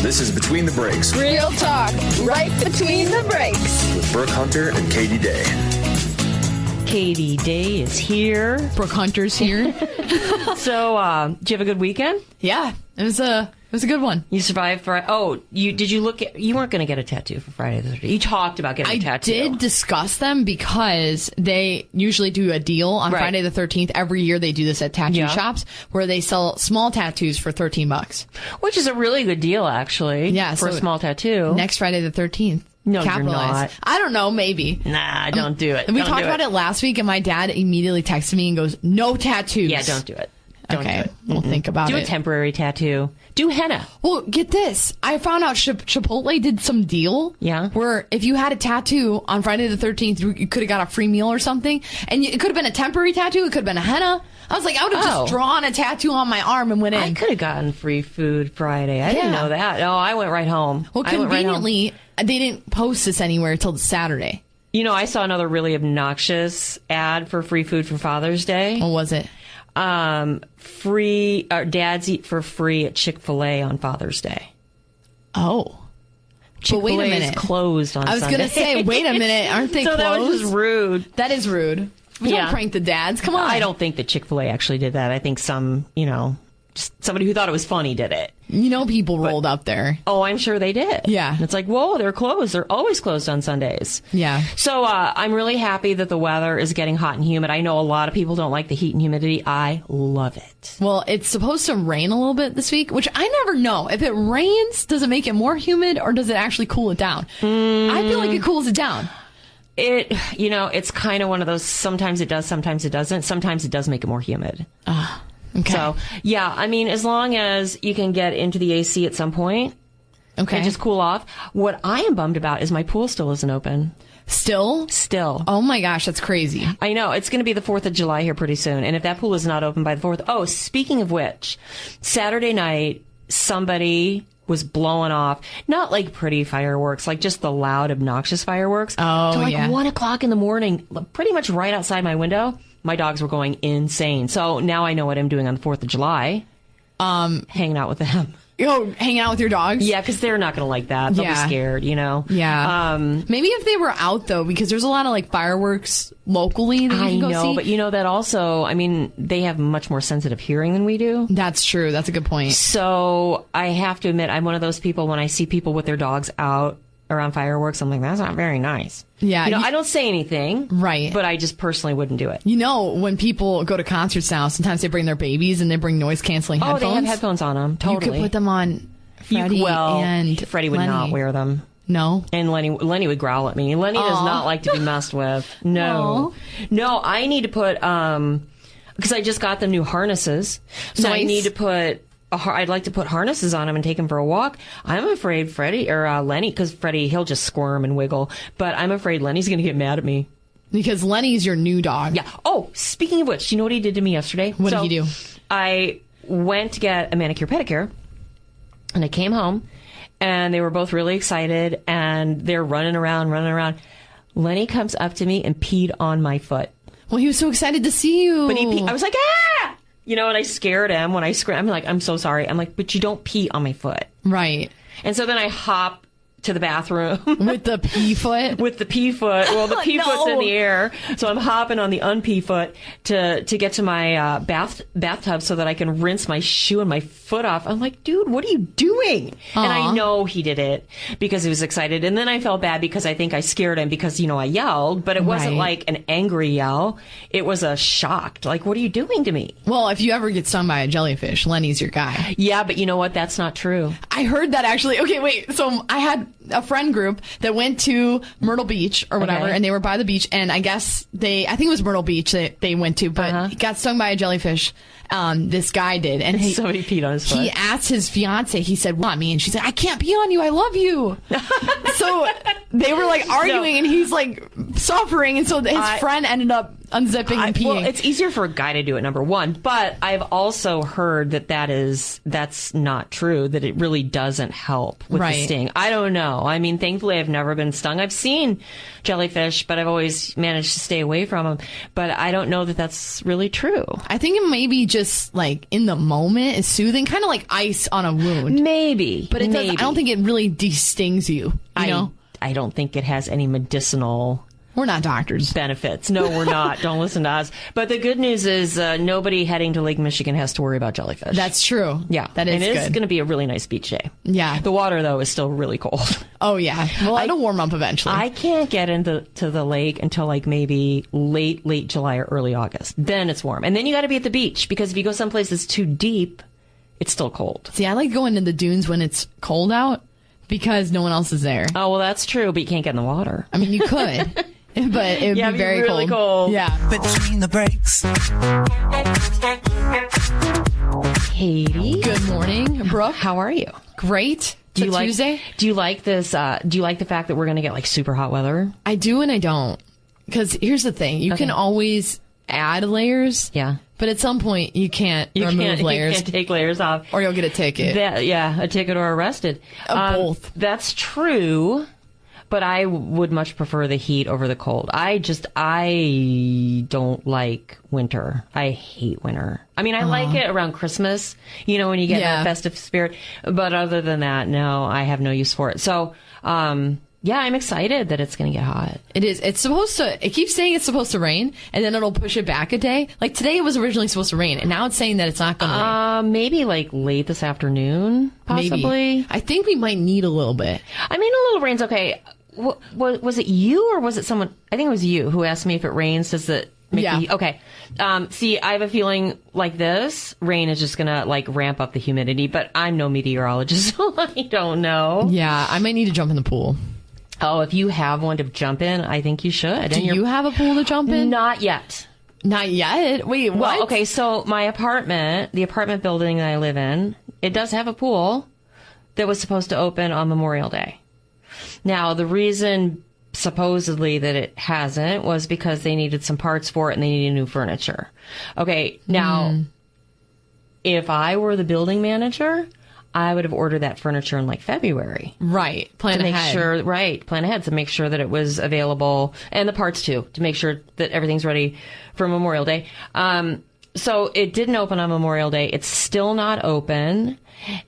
This is Between the Breaks Real talk, right between the breaks. with Brooke Hunter and Kadie Daye. Kadie Daye is here. Brooke Hunter's here. So, did you have a good weekend? Yeah, it was a good one. You survived Friday. Oh, did you look at, you weren't going to get a tattoo for Friday the 13th. You talked about getting a tattoo. I did discuss them because they usually do a deal on Friday the 13th. Every year they do this at tattoo shops where they sell small tattoos for $13. Which is a really good deal, actually. Yeah, for a small tattoo. Next Friday the 13th. No, capitalize. you're not. I don't know, maybe. Nah, don't do it. We talked about it last week, and my dad immediately texted me and goes, "No tattoos." Yeah, don't do it. Don't do it. We'll think about it. Do a temporary tattoo. Do henna. Well, get this. I found out Chipotle did some deal. Yeah. Where if you had a tattoo on Friday the 13th, you could have got a free meal or something. And it could have been a temporary tattoo. It could have been a henna. I was like, I would have just drawn a tattoo on my arm and went in. I could have gotten free food Friday. I didn't know that. No, I went right home. Well, conveniently, they didn't post this anywhere until Saturday. You know, I saw another really obnoxious ad for free food for Father's Day. What was it? Free dads eat for free at Chick-fil-A on Father's Day. Oh. Chick-fil-A wait a minute. is closed on I was Sunday. going to say, wait a minute. Aren't they so closed? that was just rude. That is rude. Don't prank the dads. Come on. I don't think that Chick-fil-A actually did that. I think just somebody who thought it was funny did it. You know, people rolled up there. Oh, I'm sure they did. Yeah. It's like, whoa, they're closed. They're always closed on Sundays. Yeah. So I'm really happy that the weather is getting hot and humid. I know a lot of people don't like the heat and humidity. I love it. Well, it's supposed to rain a little bit this week, which I never know. If it rains, does it make it more humid or does it actually cool it down? I feel like it cools it down. It's kind of one of those, sometimes it does, sometimes it doesn't. Sometimes it does make it more humid. Okay. So, yeah, I mean, as long as you can get into the AC at some point, and just cool off. What I am bummed about is my pool still isn't open. Still? Oh my gosh, that's crazy. I know. It's going to be the 4th of July here pretty soon. And if that pool is not open by the 4th... Oh, speaking of which, Saturday night, somebody was blowing off, not like pretty fireworks, like just the loud, obnoxious fireworks. Oh, to like yeah. 1 o'clock in the morning, pretty much right outside my window. My dogs were going insane. So now I know what I'm doing on the 4th of July. Hanging out with them. Hanging out with your dogs? Yeah, because they're not going to like that. They'll be scared, Yeah. Maybe if they were out, though, because there's a lot of, like, fireworks locally that you can go see. But you know that also, I mean, they have much more sensitive hearing than we do. That's true. That's a good point. So I have to admit, I'm one of those people, when I see people with their dogs out around fireworks, I'm like, that's not very nice. Yeah. I don't say anything. Right. But I just personally wouldn't do it. You know, when people go to concerts now, sometimes they bring their babies and they bring noise-canceling headphones. Oh, they have headphones on them. Totally. You could put them on Freddie and Freddie would Lenny. not wear them. No? And Lenny would growl at me. Lenny does not like to be messed with. No. No, I need to put, because I just got the new harnesses. So Nice. I need to put, I'd like to put harnesses on him and take him for a walk. I'm afraid Freddie, or Lenny, because Freddie, he'll just squirm and wiggle. But I'm afraid Lenny's going to get mad at me. Because Lenny's your new dog. Yeah. Oh, speaking of which, you know what he did to me yesterday? What did he do? I went to get a manicure pedicure, and I came home, and they were both really excited, and they're running around. Lenny comes up to me and peed on my foot. Well, he was so excited to see you. But I was like, ah! You know, and I scared him when I screamed. I'm like, I'm so sorry. I'm like, but you don't pee on my foot. Right. And so then I hop to the bathroom. With the pee foot? With the pee foot. Well, the pee foot's in the air. So I'm hopping on the unpee foot to get to my bathtub so that I can rinse my shoe and my foot off. I'm like, dude, what are you doing? And I know he did it because he was excited. And then I felt bad because I think I scared him because, I yelled, but it wasn't like an angry yell. It was a shocked, like, what are you doing to me? Well, if you ever get stung by a jellyfish, Lenny's your guy. Yeah, but you know what? That's not true. I heard that actually. Okay, wait. So I had a friend group that went to Myrtle Beach or whatever, and they were by the beach, and I guess I think it was Myrtle Beach that they went to, but he got stung by a jellyfish. This guy did, and somebody peed on his foot. He asked his fiance, he said, "Want me?" And she said, "I can't pee on you, I love you." So they were like arguing, and he's like suffering, and so his friend ended up unzipping and peeing. Well, it's easier for a guy to do it, number one. But I've also heard that's not true, that it really doesn't help with the sting. I don't know. I mean, thankfully, I've never been stung. I've seen jellyfish, but I've always managed to stay away from them. But I don't know that that's really true. I think it may be just like in the moment is soothing, kind of like ice on a wound. Maybe. But it does, I don't think it really de-stings you, you know? I don't think it has any medicinal... We're not doctors. Benefits. No, we're not. Don't listen to us. But the good news is nobody heading to Lake Michigan has to worry about jellyfish. That's true. Yeah. That is good. And it's good. going to be a really nice beach day. Yeah. The water, though, is still really cold. Oh, yeah. Well, it'll warm up eventually. I can't get into the lake until like maybe late July or early August. Then it's warm. And then you got to be at the beach, because if you go someplace that's too deep, it's still cold. See, I like going to the dunes when it's cold out because no one else is there. Oh, well, that's true, but you can't get in the water. I mean, you could. But it would be very really cold. Yeah. Between the breaks. Kadie. Good morning, Brooke. How are you? Great. Do you like Tuesday? Do you like this? Do you like the fact that we're going to get like super hot weather? I do and I don't. Because here's the thing. You can always add layers. Yeah. But at some point, you can't remove layers. You can't take layers off. Or you'll get a ticket. A ticket or arrested. Both. That's true. But I would much prefer the heat over the cold. I don't like winter. I hate winter. I mean, I like it around Christmas, you know, when you get in a festive spirit. But other than that, no, I have no use for it. So, I'm excited that it's going to get hot. It is. It's supposed to, it keeps saying it's supposed to rain, and then it'll push it back a day. Like today it was originally supposed to rain, and now it's saying that it's not going to rain. Maybe like late this afternoon, possibly. Maybe. I think we might need a little bit. I mean, a little rain's okay. Was it you or was it someone? I think it was you who asked me if it rains, does it make me... Okay. See, I have a feeling like this. Rain is just going to like ramp up the humidity, but I'm no meteorologist, so I don't know. Yeah, I might need to jump in the pool. Oh, if you have one to jump in, I think you should. Do you have a pool to jump in? Not yet. Not yet? Wait, what? Well, okay, so my apartment, the apartment building that I live in, it does have a pool that was supposed to open on Memorial Day. Now, the reason supposedly that it hasn't was because they needed some parts for it and they needed new furniture. Okay, now, if I were the building manager, I would have ordered that furniture in like February. Right. Plan ahead. Plan ahead to make sure that it was available, and the parts too, to make sure that everything's ready for Memorial Day. So it didn't open on Memorial Day. It's still not open.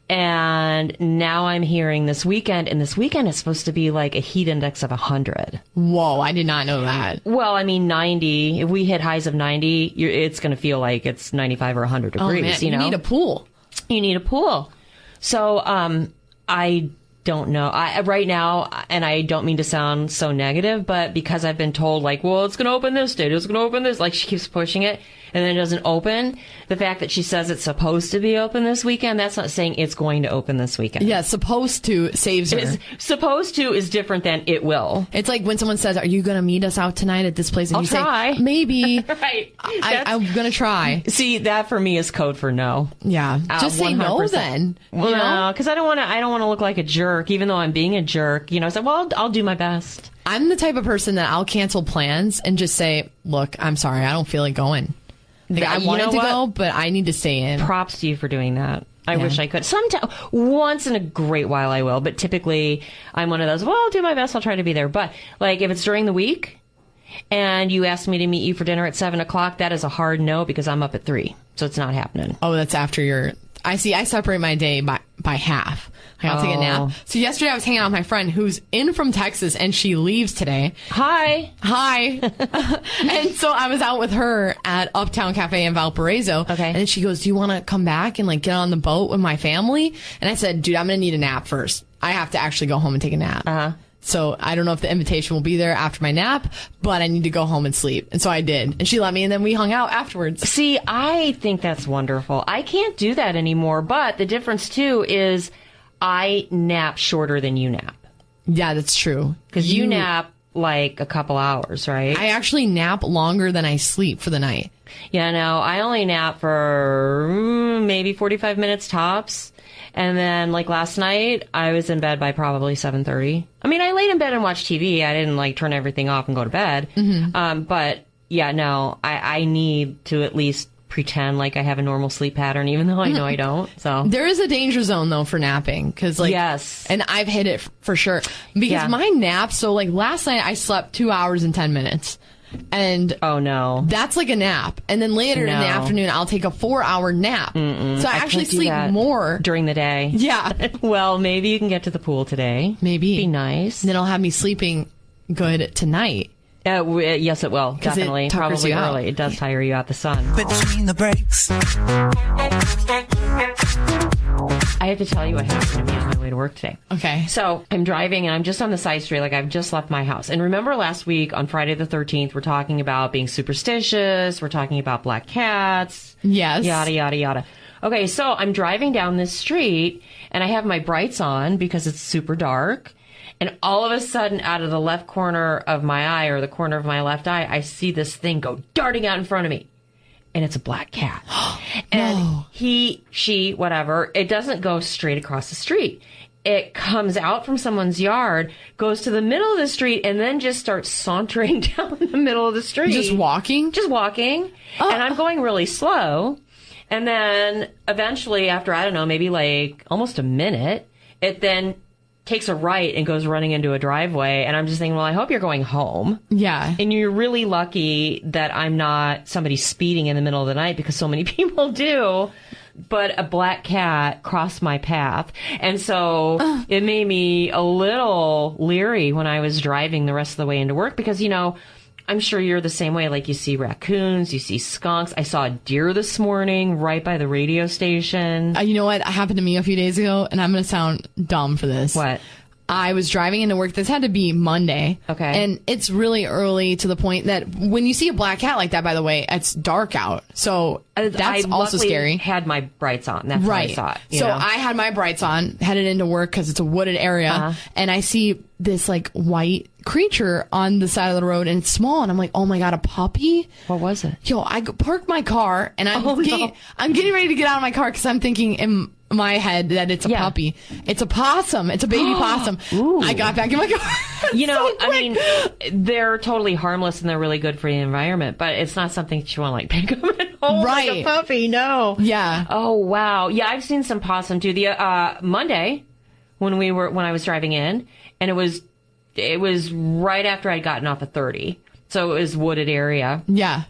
And now I'm hearing this weekend, and this weekend is supposed to be like a heat index of 100. Whoa, I did not know that. Well, I mean, 90. If we hit highs of 90, it's going to feel like it's 95 or 100 degrees. Man, you know, you need a pool. You need a pool. So, I don't know. Right now, and I don't mean to sound so negative, but because I've been told like, well, it's going to open this date, it's going to open this, like she keeps pushing it, and then it doesn't open. The fact that she says it's supposed to be open this weekend, that's not saying it's going to open this weekend. Yeah, supposed to saves her. Supposed to is different than it will. It's like when someone says, are you going to meet us out tonight at this place? And I'll you try. say, maybe. Right. I'm going to try. See, that for me is code for no. Yeah. Just say 100%. no then. Well, because I don't want to look like a jerk, even though I'm being a jerk. You know, so well, I'll do my best. I'm the type of person that I'll cancel plans and just say, look, I'm sorry, I don't feel like going. Like, I wanted to go, but I need to stay in. Props to you for doing that. I wish I could. Sometimes, once in a great while I will, but typically I'm one of those, well, I'll do my best, I'll try to be there. But like if it's during the week and you ask me to meet you for dinner at 7:00, that is a hard no because I'm up at 3. So it's not happening. Oh, that's after your... I separate my day by half. I'll take a nap. So yesterday I was hanging out with my friend who's in from Texas, and she leaves today. Hi. And so I was out with her at Uptown Cafe in Valparaiso. Okay. And then she goes, do you want to come back and like get on the boat with my family? And I said, dude, I'm going to need a nap first. I have to actually go home and take a nap. Uh-huh. So I don't know if the invitation will be there after my nap, but I need to go home and sleep. And so I did. And she let me, and then we hung out afterwards. See, I think that's wonderful. I can't do that anymore, but the difference too is I nap shorter than you nap. Yeah, that's true. Because you nap like a couple hours, right? I actually nap longer than I sleep for the night. Yeah, no, I only nap for maybe 45 minutes tops. And then, like, last night, I was in bed by probably 7:30. I mean, I laid in bed and watched TV. I didn't, like, turn everything off and go to bed. Mm-hmm. But yeah, no, I need to at least pretend like I have a normal sleep pattern, even though I know I don't. So there is a danger zone though for napping, because like, yes, and I've hit it for sure because my naps. So like last night I slept 2 hours and 10 minutes. And oh no, that's like a nap. And then later in the afternoon, I'll take a 4-hour nap. So I actually sleep more during the day. Yeah. Well, maybe you can get to the pool today. Maybe. Be nice. And then I'll have me sleeping good tonight. Yes, it will. Definitely. Probably early. It does tire you out, the sun. Between the breaks. I have to tell you what happened to me on my way to work today. Okay. So I'm driving and I'm just on the side street, like I've just left my house. And remember last week on Friday the 13th, we're talking about being superstitious. We're talking about black cats. Yes. Yada, yada, yada. Okay, so I'm driving down this street and I have my brights on because it's super dark. And all of a sudden, out of the left corner of my eye, or the corner of my left eye, I see this thing go darting out in front of me. And it's a black cat. And she, whatever, it doesn't go straight across the street. It comes out from someone's yard, goes to the middle of the street, and then just starts sauntering down the middle of the street. Just walking? Just walking. And I'm going really slow. And then eventually, after, I don't know, maybe like almost a minute, it then takes a right and goes running into a driveway. And I'm just thinking, well, I hope you're going home. Yeah. And you're really lucky that I'm not somebody speeding in the middle of the night, because so many people do. But a black cat crossed my path. And so it made me a little leery when I was driving the rest of the way into work, because, you know, I'm sure you're the same way. Like, you see raccoons, you see skunks. I saw a deer this morning right by the radio station. You know what happened to me a few days ago, and I'm going to sound dumb for this. What? I was driving into work. This had to be Monday. Okay. And it's really early, to the point that when you see a black cat like that, by the way, it's dark out. So that's also scary. I had my brights on. That's right. how I saw it. So I had my brights on, headed into work because it's a wooded area. And I see this like white creature on the side of the road, and it's small. And I'm like, oh my God, a puppy? What was it? Yo, I parked my car, and I'm getting ready to get out of my car because I'm thinking in my head that it's a puppy. It's a possum. It's a baby possum. Ooh. I got back in my car. You know, I mean, they're totally harmless and they're really good for the environment, but it's not something that you want to like pick up and hold like a puppy. No. Yeah. Oh wow. Yeah, I've seen some possum too. The Monday when I was driving in, and it was right after I'd gotten off of 30, so it was wooded area. Yeah.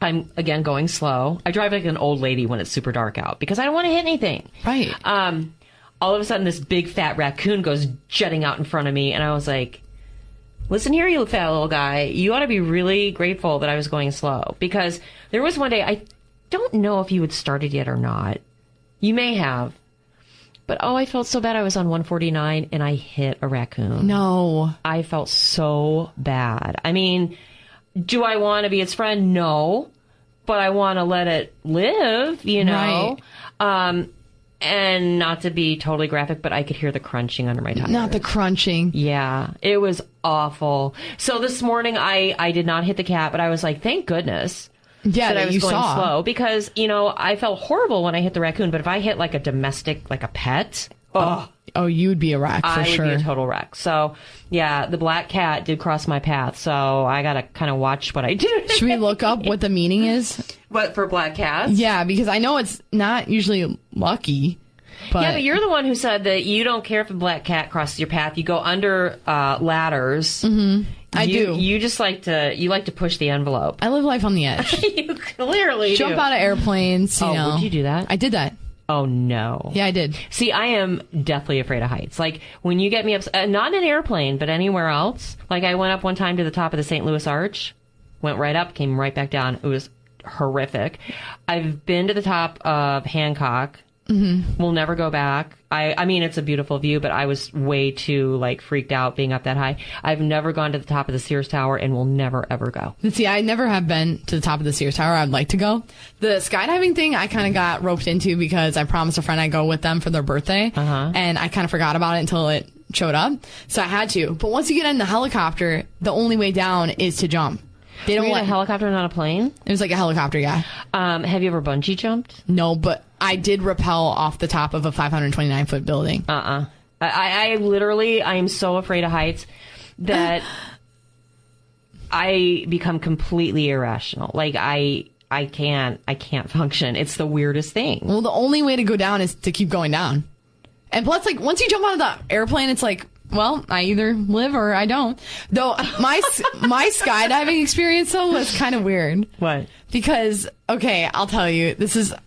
I'm, again, going slow. I drive like an old lady when it's super dark out because I don't want to hit anything. Right. All of a sudden, this big fat raccoon goes jutting out in front of me, and I was like, listen here, you fat little guy. You ought to be really grateful that I was going slow, because there was one day, I don't know if you had started yet or not. You may have. But, I felt so bad. I was on 149, and I hit a raccoon. No. I felt so bad. I mean, do I want to be its friend? No. But I want to let it live, you know? Right. And not to be totally graphic, but I could hear the crunching under my tires. Not the crunching. Yeah. It was awful. So this morning, I did not hit the cat, but I was like, thank goodness. Yeah, that I was going saw. slow, because, you know, I felt horrible when I hit the raccoon, but if I hit like a domestic, like a pet, you'd be a wreck for sure. I would be a total wreck. So, yeah, the black cat did cross my path, so I gotta kind of watch what I do. Should we look up what the meaning is? What, for black cats? Yeah, because I know it's not usually lucky. But yeah, but you're the one who said that you don't care if a black cat crosses your path. You go under ladders. Mm-hmm. I do. You just like to push the envelope. I live life on the edge. You clearly jump out of airplanes. You know. Would you do that? I did that. Oh no. Yeah, I did. See, I am deathly afraid of heights. Like, when you get me up, not in an airplane, but anywhere else. Like, I went up one time to the top of the St. Louis Arch, went right up, came right back down. It was horrific. I've been to the top of Hancock. Mm-hmm. We'll never go back. I mean, it's a beautiful view, but I was way too, like, freaked out being up that high. I've never gone to the top of the Sears Tower and will never, ever go. See, I never have been to the top of the Sears Tower. I'd like to go. The skydiving thing, I kind of got roped into because I promised a friend I'd go with them for their birthday. And I kind of forgot about it until it showed up. So I had to. But once you get in the helicopter, the only way down is to jump. They don't want a helicopter, not a plane? It was like a helicopter, yeah. Have you ever bungee jumped? No, but I did rappel off the top of a 529-foot building. I literally, I am so afraid of heights that I become completely irrational. Like I can't function. It's the weirdest thing. Well, the only way to go down is to keep going down. And plus, like, once you jump out of the airplane, it's like, well, I either live or I don't. Though my skydiving experience though was kind of weird. What? Because, okay, I'll tell you,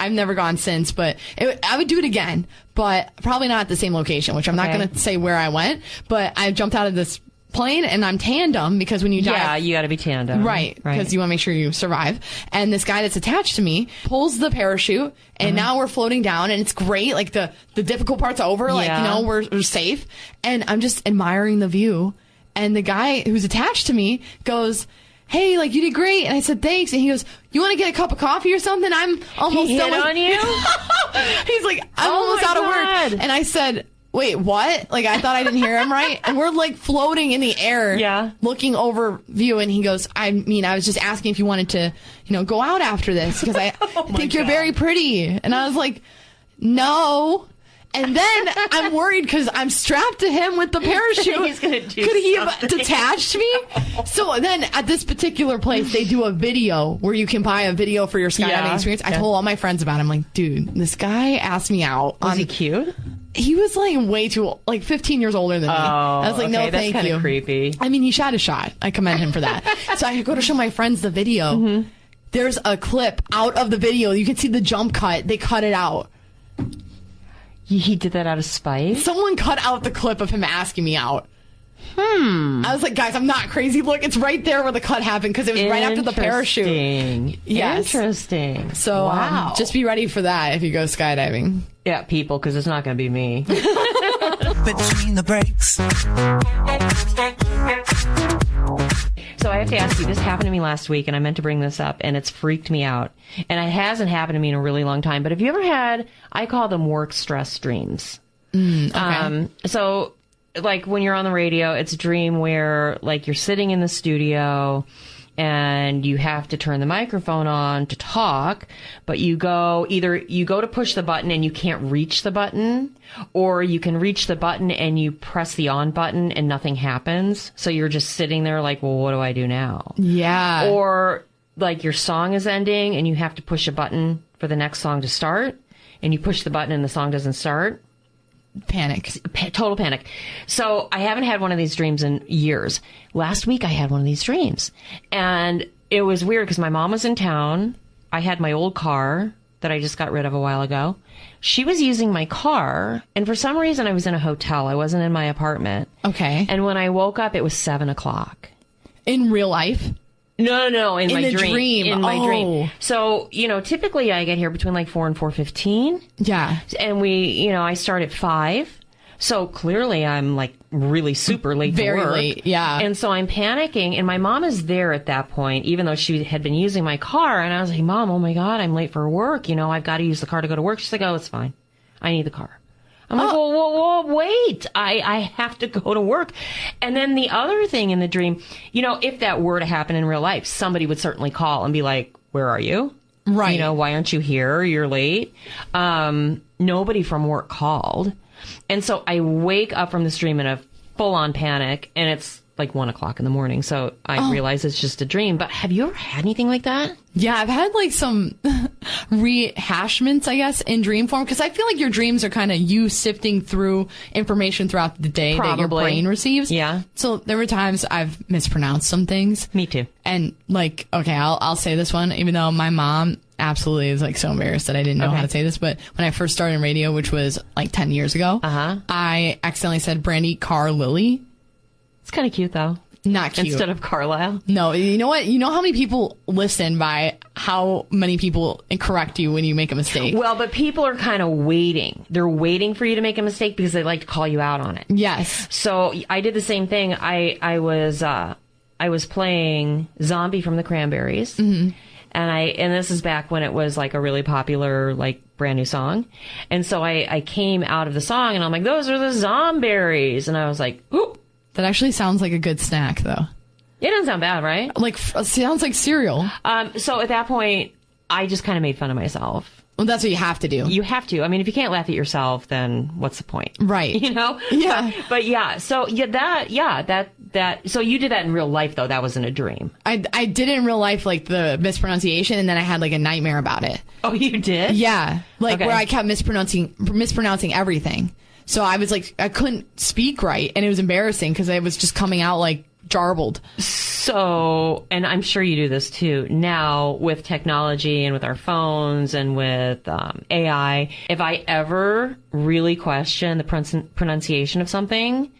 I've never gone since, but I would do it again, but probably not at the same location, which I'm not going to say where I went, but I jumped out of this plane and I'm tandem because when you dive, yeah, you got to be tandem, right? Because you want to make sure you survive. And this guy that's attached to me pulls the parachute, and now we're floating down, and it's great. Like the difficult part's over. Like we're safe, and I'm just admiring the view. And the guy who's attached to me goes, "Hey, like you did great," and I said thanks. And he goes, "You want to get a cup of coffee or something? I'm almost done with on you." He's like, "I'm almost out of words," and I said, wait, what? Like, I thought I didn't hear him right. And we're like floating in the air, looking over view. And he goes, I was just asking if you wanted to, go out after this because I think you're very pretty. And I was like, no. And then I'm worried because I'm strapped to him with the parachute. He's gonna do Could he have detached me? So then at this particular place, they do a video where you can buy a video for your skydiving experience. I told all my friends about it. I'm like, dude, this guy asked me out. Was he cute? He was like way too, like 15 years older than me. I was like, no, that's thank you. That's kind of creepy. I mean, he shot a shot. I commend him for that. So I go to show my friends the video. There's a clip out of the video. You can see the jump cut. They cut it out. He did that out of spite? Someone cut out the clip of him asking me out. I was like, guys, I'm not crazy. Look, it's right there where the cut happened because it was right after the parachute. Yes. Interesting. So just be ready for that if you go skydiving. Yeah, people, because it's not going to be me. Between the breaks. So I have to ask you, this happened to me last week, and I meant to bring this up, and it's freaked me out. And it hasn't happened to me in a really long time. But have you ever had, I call them work stress dreams. Okay. So, like, when you're on the radio, it's a dream where, like, you're sitting in the studio, and you have to turn the microphone on to talk, but you go to push the button and you can't reach the button, or you can reach the button and you press the on button and nothing happens. So you're just sitting there like, well, what do I do now? Yeah. Or like your song is ending and you have to push a button for the next song to start, and you push the button and the song doesn't start. Panic. Total panic. So I haven't had one of these dreams in years. Last week I had one of these dreams. And it was weird because my mom was in town. I had my old car that I just got rid of a while ago. She was using my car. And for some reason I was in a hotel. I wasn't in my apartment. Okay. And when I woke up, it was 7:00. In real life? No, in my dream. In my dream. So, typically I get here between like 4 and 4:15. Yeah. And I start at 5. So clearly I'm like really super late to work. Very late, yeah. And so I'm panicking, and my mom is there at that point, even though she had been using my car. And I was like, Mom, oh my God, I'm late for work. I've got to use the car to go to work. She's like, oh, it's fine. I need the car. I'm like, well, wait, I have to go to work. And then the other thing in the dream, if that were to happen in real life, somebody would certainly call and be like, where are you? Right. Why aren't you here? You're late. Nobody from work called. And so I wake up from this dream in a full-on panic, and it's like 1:00 in the morning. So I realize it's just a dream. But have you ever had anything like that? Yeah, I've had like some rehashments, I guess, in dream form. Because I feel like your dreams are kind of you sifting through information throughout the day that your brain receives. Yeah. So there were times I've mispronounced some things. Me too. And like, okay, I'll say this one, even though my mom absolutely is like so embarrassed that I didn't know how to say this. But when I first started in radio, which was like 10 years ago, I accidentally said Brandy Carr Lily. It's kind of cute, though. Not cute. Instead of Carlisle. No, you know what? You know how many people listen by how many people correct you when you make a mistake? Well, but people are kind of waiting. They're waiting for you to make a mistake because they like to call you out on it. Yes. So I did the same thing. I was playing Zombie from the Cranberries. Mm-hmm. And this is back when it was like a really popular, like brand new song. And so I came out of the song and I'm like, those are the Zomberries. And I was like, ooh. That actually sounds like a good snack, though. It doesn't sound bad, right? Like, sounds like cereal. So at that point, I just kind of made fun of myself. Well, that's what you have to do. You have to. I mean, if you can't laugh at yourself, then what's the point? Right. Yeah. Yeah. But yeah, so that So you did that in real life, though. That wasn't a dream. I did it in real life, like the mispronunciation, and then I had like a nightmare about it. Oh, you did? Yeah. Like Okay. where I kept mispronouncing everything. So I was like, I couldn't speak right, and it was embarrassing because it was just coming out like jarbled. So, and I'm sure you do this too, now with technology and with our phones and with AI, if I ever really question the pronunciation of something,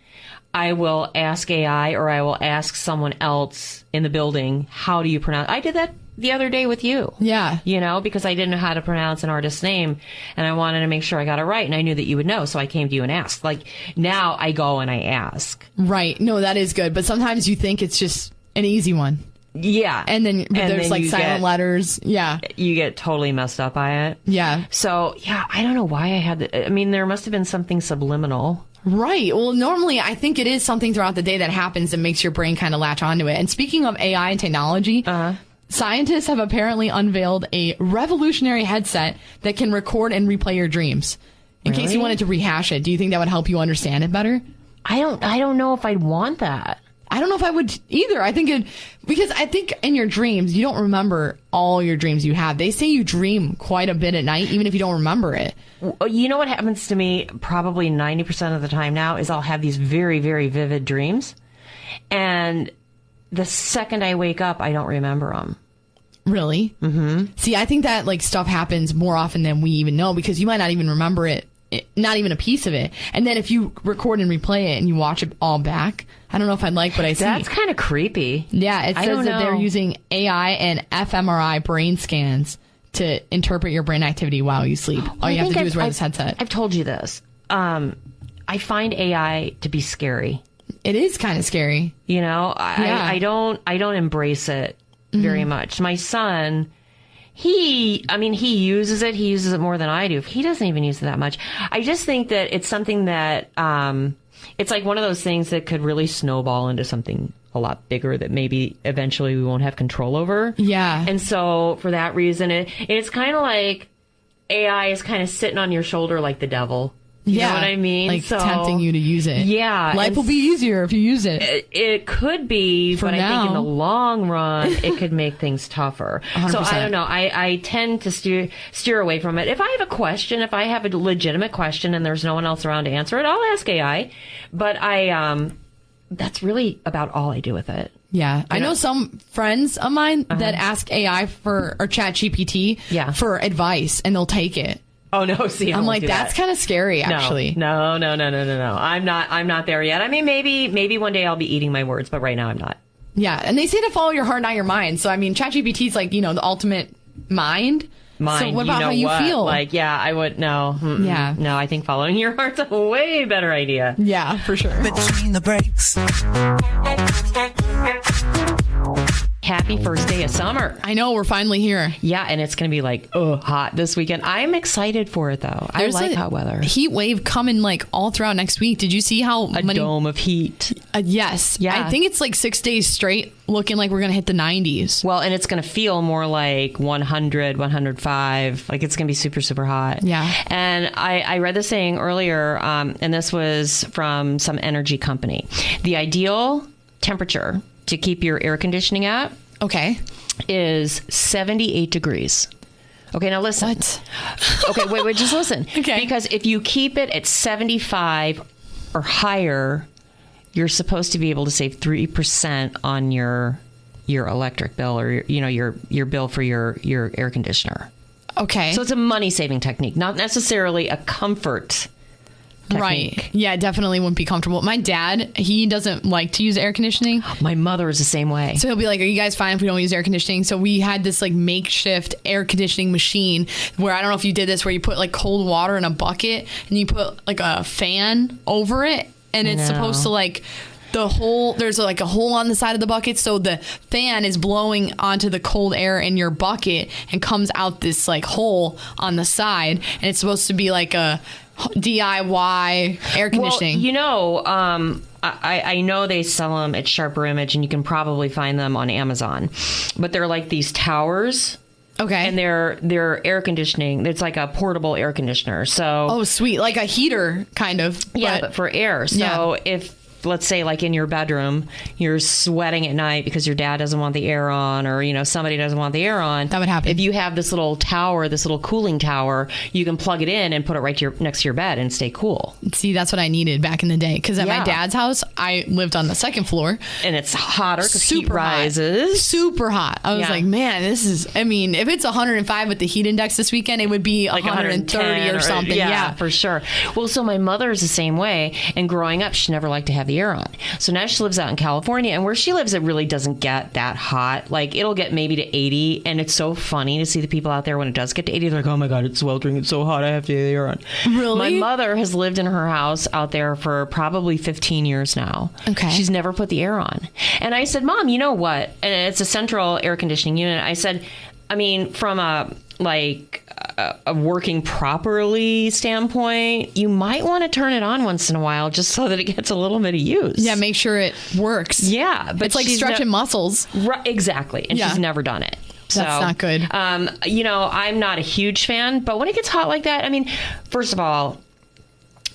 I will ask AI or I will ask someone else in the building, how do you pronounce? I did that the other day with you. Yeah. You know, because I didn't know how to pronounce an artist's name and I wanted to make sure I got it right and I knew that you would know. So I came to you and asked. Like now I go and I ask. Right. No, that is good. But sometimes you think it's just an easy one. Yeah. And then there's then like you silent letters. Yeah. You get totally messed up by it. Yeah. So, yeah, I don't know why I had I mean, there must have been something subliminal. Right. Well, normally I think it is something throughout the day that happens that makes your brain kind of latch onto it. And speaking of AI and technology, scientists have apparently unveiled a revolutionary headset that can record and replay your dreams. In case you wanted to rehash it, do you think that would help you understand it better? I don't know if I'd want that. I don't know if I would either. Because I think in your dreams, you don't remember all your dreams you have. They say you dream quite a bit at night, even if you don't remember it. You know what happens to me probably 90% of the time now is I'll have these very, very vivid dreams. And the second I wake up, I don't remember them. Really? Mm-hmm. See, I think that like stuff happens more often than we even know because you might not even remember it, not even a piece of it. And then if you record and replay it and you watch it all back, I don't know if I'd like what I see. That's kind of creepy. Yeah, it says that they're using AI and fMRI brain scans to interpret your brain activity while you sleep. All you have to do is wear this headset. I've told you this. I find AI to be scary. It is kind of scary. You know, I don't embrace it very much. My son, he uses it. He uses it more than I do. He doesn't even use it that much. I just think that it's something that, it's like one of those things that could really snowball into something a lot bigger that maybe eventually we won't have control over. Yeah. And so for that reason, it's kind of like AI is kind of sitting on your shoulder like the devil. You know what I mean? Like tempting you to use it. Yeah. Life will be easier if you use it. It could be, but now. I think in the long run, it could make things tougher. 100%. So I don't know. I tend to steer away from it. If I have a question, if I have a legitimate question and there's no one else around to answer it, I'll ask AI. But that's really about all I do with it. Yeah. I know some friends of mine that ask AI or ChatGPT for advice and they'll take it. Oh no! See, I'm like, that's kind of scary, actually. No. I'm not there yet. I mean, maybe one day I'll be eating my words, but right now I'm not. Yeah, and they say to follow your heart, not your mind. So I mean, ChatGPT's like, the ultimate mind. So what about how you feel? Like, yeah, I would no. Yeah, no. I think following your heart's a way better idea. Yeah, for sure. Between the breaks. Happy first day of summer. I know, we're finally here. Yeah, and it's going to be like, hot this weekend. I'm excited for it, though. There's I like a hot weather. Heat wave coming like all throughout next week. Did you see how many... dome of heat. Yes. Yeah. I think it's like 6 days straight looking like we're going to hit the 90s. Well, and it's going to feel more like 100, 105. Like it's going to be super, super hot. Yeah. And I read this saying earlier, and this was from some energy company. The ideal temperature to keep your air conditioning at is 78 degrees. Okay, now listen. What? Okay, wait, just listen. Okay. Because if you keep it at 75 or higher, you're supposed to be able to save 3% on your electric bill or your bill for your air conditioner. Okay. So it's a money-saving technique, not necessarily a comfort technique. Right. Yeah, definitely wouldn't be comfortable. My dad, he doesn't like to use air conditioning. My mother is the same way. So he'll be like, are you guys fine if we don't use air conditioning? So we had this like makeshift air conditioning machine where, I don't know if you did this, where you put like cold water in a bucket and you put like a fan over it and it's supposed to like... there's like a hole on the side of the bucket, so the fan is blowing onto the cold air in your bucket and comes out this like hole on the side, and it's supposed to be like a DIY air conditioning. Well, I know they sell them at Sharper Image, and you can probably find them on Amazon, but they're like these towers. Okay. And they're air conditioning. It's like a portable air conditioner. So sweet, like a heater kind of. Yeah, but for air. So if let's say like in your bedroom, you're sweating at night because your dad doesn't want the air on, or, somebody doesn't want the air on. That would happen. If you have this little tower, this little cooling tower, you can plug it in and put it right next to your bed and stay cool. See, that's what I needed back in the day. Because at my dad's house, I lived on the second floor. And it's hotter because heat Super hot. rises. Super hot. I was like, man, this is, if it's 105 with the heat index this weekend, it would be like 130 or something. Yeah, for sure. Well, so my mother is the same way. And growing up, she never liked to have the air on. So now she lives out in California. And where she lives, it really doesn't get that hot. Like, it'll get maybe to 80. And it's so funny to see the people out there when it does get to 80. They're like, oh my God, it's sweltering. It's so hot. I have to have the air on. Really? My mother has lived in her house out there for probably 15 years now. Okay. She's never put the air on. And I said, Mom, you know what? And it's a central air conditioning unit. I said, from a working properly standpoint, you might want to turn it on once in a while just so that it gets a little bit of use. Yeah, make sure it works. Yeah. But it's like stretching muscles. Right, exactly. And she's never done it. That's not good. I'm not a huge fan, but when it gets hot like that, first of all,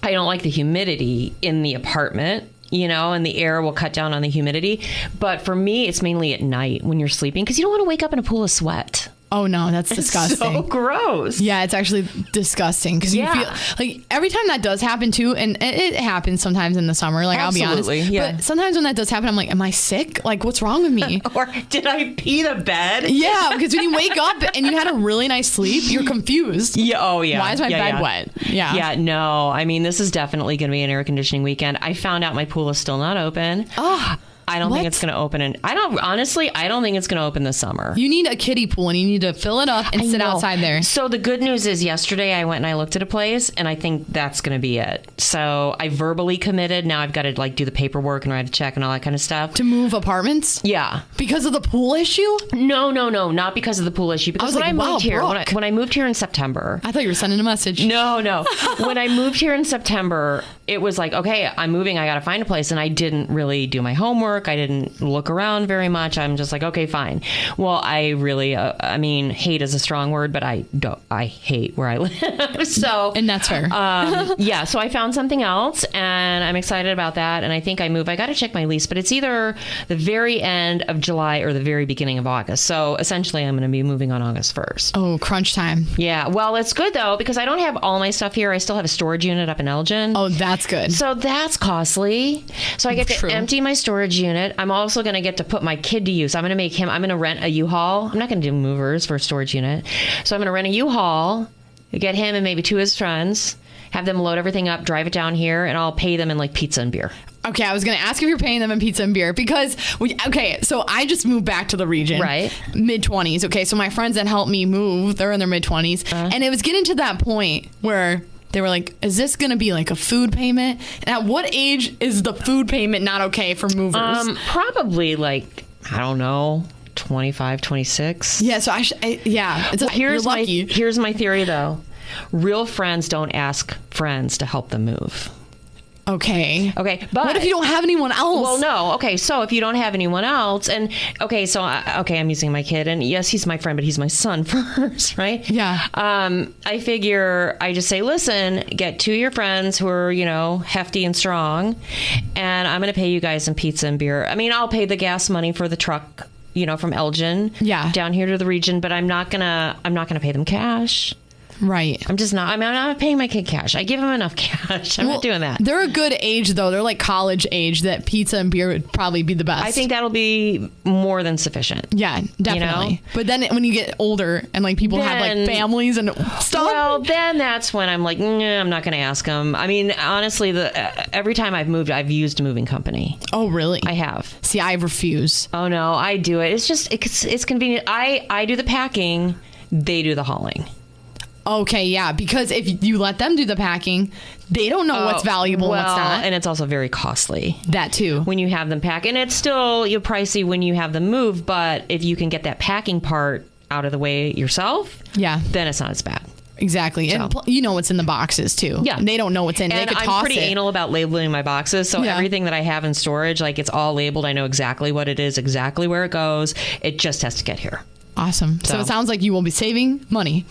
I don't like the humidity in the apartment. And the air will cut down on the humidity. But for me, it's mainly at night when you're sleeping because you don't want to wake up in a pool of sweat. Oh, no, that's disgusting. So gross. Yeah, it's actually disgusting because you feel like every time that does happen too, and it happens sometimes in the summer, like Absolutely, I'll be honest. yeah. But sometimes when that does happen, I'm like, am I sick? Like, what's wrong with me? Or did I pee the bed? Yeah, because when you wake up and you had a really nice sleep, you're confused. Yeah. Oh, yeah. Why is my bed wet? Yeah. Yeah, no. This is definitely going to be an air conditioning weekend. I found out my pool is still not open. Oh. I don't think it's going to open. I don't think it's going to open this summer. You need a kiddie pool and you need to fill it up and sit outside there. So the good news is yesterday I went and I looked at a place and I think that's going to be it. So I verbally committed. Now I've got to do the paperwork and write a check and all that kind of stuff. To move apartments? Yeah. Because of the pool issue? No, not because of the pool issue. Because when I moved here, when I moved here in September. I thought you were sending a message. No. When I moved here in September, it was like, okay, I'm moving. I got to find a place. And I didn't really do my homework. I didn't look around very much. I'm just like, okay, fine. Well, I really, hate is a strong word, but I hate where I live. So, and that's fair. Yeah. So I found something else and I'm excited about that. And I think I got to check my lease, but it's either the very end of July or the very beginning of August. So essentially I'm going to be moving on August 1st. Oh, crunch time. Yeah. Well, it's good though, because I don't have all my stuff here. I still have a storage unit up in Elgin. Oh, that's good. So that's costly. So I get to empty my storage unit. I'm also going to get to put my kid to use. I'm going to rent a U-Haul. I'm not going to do movers for a storage unit. So I'm going to rent a U-Haul, get him and maybe two of his friends, have them load everything up, drive it down here, and I'll pay them in like pizza and beer. Okay, I was going to ask if you're paying them in pizza and beer because, so I just moved back to the region. Right. Mid-20s. Okay, so my friends that helped me move, they're in their mid-20s. And it was getting to that point where they were like, is this going to be like a food payment? And at what age is the food payment not okay for movers? Probably like, I don't know, 25, 26. Yeah, so Here's my theory though. Real friends don't ask friends to help them move. Okay. But what if you don't have anyone else? Well, no. Okay, so if you don't have anyone else, and I'm using my kid, and yes, he's my friend, but he's my son first, right? Yeah. I figure I just say, listen, get two of your friends who are, hefty and strong, and I'm going to pay you guys some pizza and beer. I'll pay the gas money for the truck, from Elgin, down here to the region, but I'm not gonna pay them cash. Right. I'm not paying my kid cash. I give him enough cash. I'm not doing that. They're a good age, though. They're like college age that pizza and beer would probably be the best. I think that'll be more than sufficient. Yeah, definitely. But then when you get older and like people have like families and stuff. Well, then that's when I'm like, I'm not going to ask them. Honestly, every time I've moved, I've used a moving company. Oh, really? I have. See, I refuse. Oh, no, I do it. It's just, it's convenient. I do the packing. They do the hauling. Okay, yeah, because if you let them do the packing, they don't know what's valuable and what's not. And it's also very costly. That too. When you have them pack. And it's still pricey when you have them move, but if you can get that packing part out of the way yourself, then it's not as bad. Exactly. So. And you know what's in the boxes too. Yeah. They don't know what's in it. They could toss it. I'm pretty anal about labeling my boxes. So everything that I have in storage, like it's all labeled. I know exactly what it is, exactly where it goes. It just has to get here. Awesome. So it sounds like you will be saving money.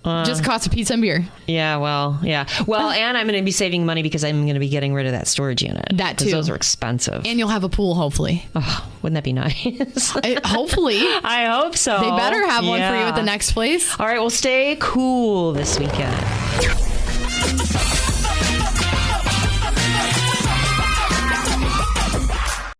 Just cost a pizza and beer. Yeah, well, and I'm going to be saving money because I'm going to be getting rid of that storage unit. That too. Those are expensive. And you'll have a pool, hopefully. Oh, wouldn't that be nice? Hopefully. I hope so. They better have one for you at the next place. All right, well, stay cool this weekend.